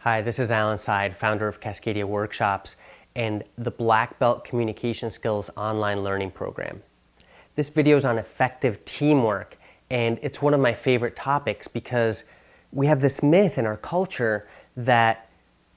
Hi, this is Alan Seid, founder of Cascadia Workshops and the Blackbelt Communication Skills online learning program. This video is on effective teamwork, and it's one of my favorite topics because we have this myth in our culture that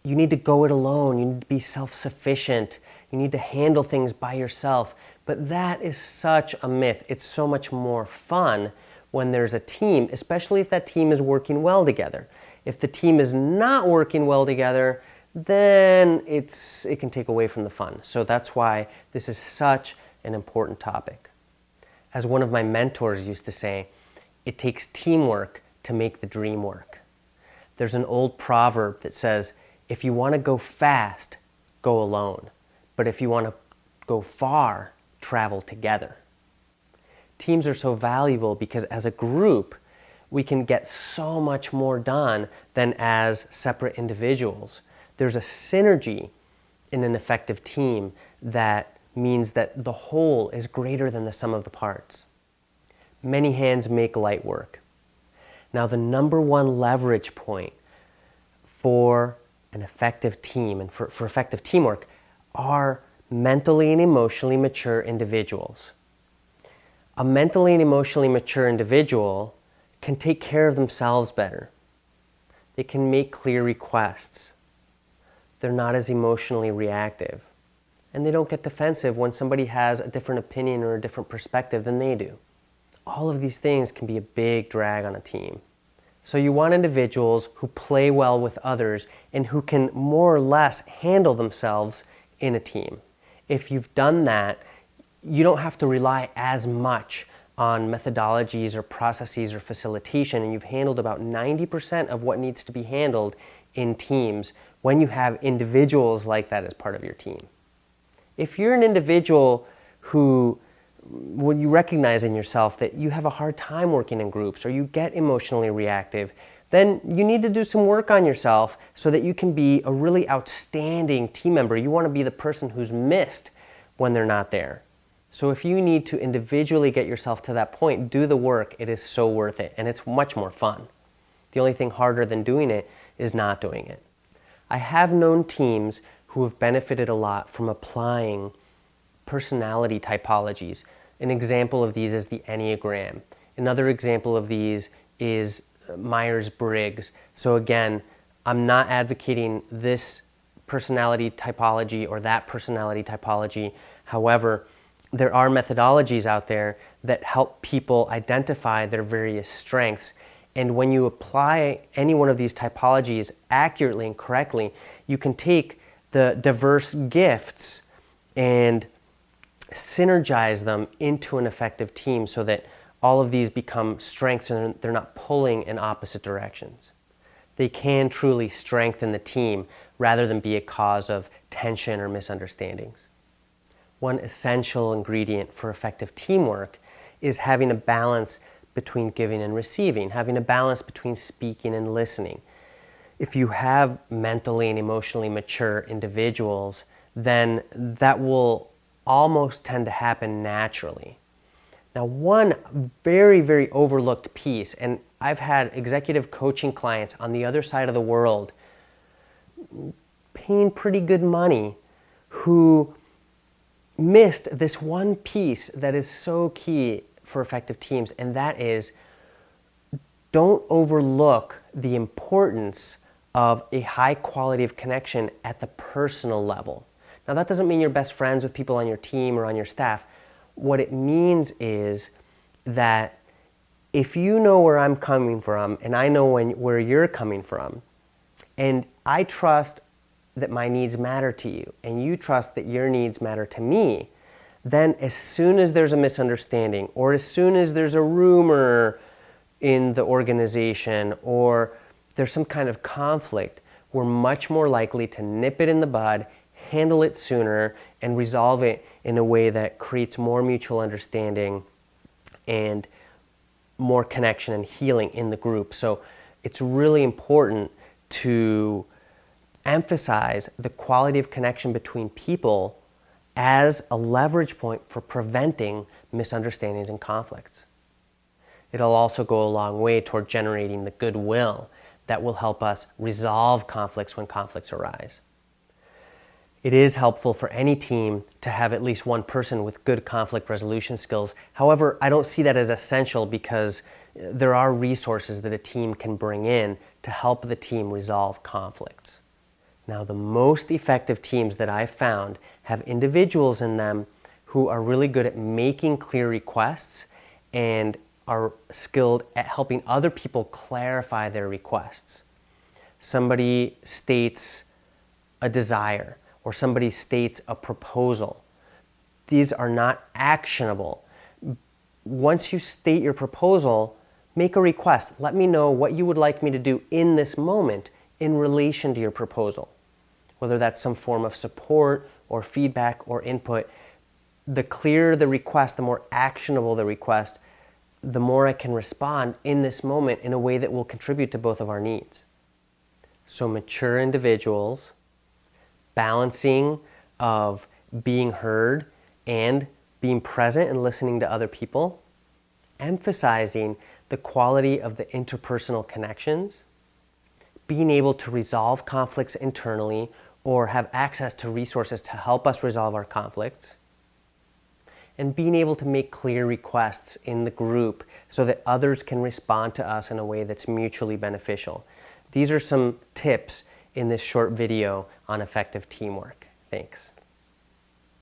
you need to go it alone, you need to be self-sufficient, you need to handle things by yourself. But that is such a myth. It's so much more fun when there's a team, especially if that team is working well together. If the team is not working well together, then it can take away from the fun. So that's why this is such an important topic. As one of my mentors used to say, it takes teamwork to make the dream work. There's an old proverb that says, if you want to go fast, go alone. But if you want to go far, travel together. Teams are so valuable because as a group, we can get so much more done than as separate individuals. There's a synergy in an effective team that means that the whole is greater than the sum of the parts. Many hands make light work. Now, the number one leverage point for an effective team and for effective teamwork are mentally and emotionally mature individuals. A mentally and emotionally mature individual can take care of themselves better. They can make clear requests. They're not as emotionally reactive. And they don't get defensive when somebody has a different opinion or a different perspective than they do. All of these things can be a big drag on a team. So you want individuals who play well with others and who can more or less handle themselves in a team. If you've done that, you don't have to rely as much on methodologies or processes or facilitation, and you've handled about 90% of what needs to be handled in teams when you have individuals like that as part of your team. If you're an individual who, when you recognize in yourself that you have a hard time working in groups or you get emotionally reactive, then you need to do some work on yourself so that you can be a really outstanding team member. You want to be the person who's missed when they're not there. So if you need to individually get yourself to that point, do the work. It is so worth it, and it's much more fun. The only thing harder than doing it is not doing it. I have known teams who have benefited a lot from applying personality typologies. An example of these is the Enneagram. Another example of these is Myers-Briggs. So again, I'm not advocating this personality typology or that personality typology. However, there are methodologies out there that help people identify their various strengths. And when you apply any one of these typologies accurately and correctly, you can take the diverse gifts and synergize them into an effective team so that all of these become strengths and they're not pulling in opposite directions. They can truly strengthen the team rather than be a cause of tension or misunderstandings. One essential ingredient for effective teamwork is having a balance between giving and receiving, having a balance between speaking and listening. If you have mentally and emotionally mature individuals, then that will almost tend to happen naturally. Now, one very, very overlooked piece, and I've had executive coaching clients on the other side of the world paying pretty good money who missed this one piece that is so key for effective teams, and that is don't overlook the importance of a high quality of connection at the personal level. Now, that doesn't mean you're best friends with people on your team or on your staff. What it means is that if you know where I'm coming from and I know where you're coming from, and I trust that my needs matter to you, and you trust that your needs matter to me, then as soon as there's a misunderstanding, or as soon as there's a rumor in the organization, or there's some kind of conflict, we're much more likely to nip it in the bud, handle it sooner, and resolve it in a way that creates more mutual understanding and more connection and healing in the group. So it's really important to emphasize the quality of connection between people as a leverage point for preventing misunderstandings and conflicts. It'll also go a long way toward generating the goodwill that will help us resolve conflicts when conflicts arise. It is helpful for any team to have at least one person with good conflict resolution skills. However, I don't see that as essential because there are resources that a team can bring in to help the team resolve conflicts. Now, the most effective teams that I've found have individuals in them who are really good at making clear requests and are skilled at helping other people clarify their requests. Somebody states a desire or somebody states a proposal. These are not actionable. Once you state your proposal, make a request. Let me know what you would like me to do in this moment in relation to your proposal. Whether that's some form of support or feedback or input, the clearer the request, the more actionable the request, the more I can respond in this moment in a way that will contribute to both of our needs. So mature individuals, balancing of being heard and being present and listening to other people, emphasizing the quality of the interpersonal connections, being able to resolve conflicts internally or have access to resources to help us resolve our conflicts, and being able to make clear requests in the group so that others can respond to us in a way that's mutually beneficial. These are some tips in this short video on effective teamwork. Thanks.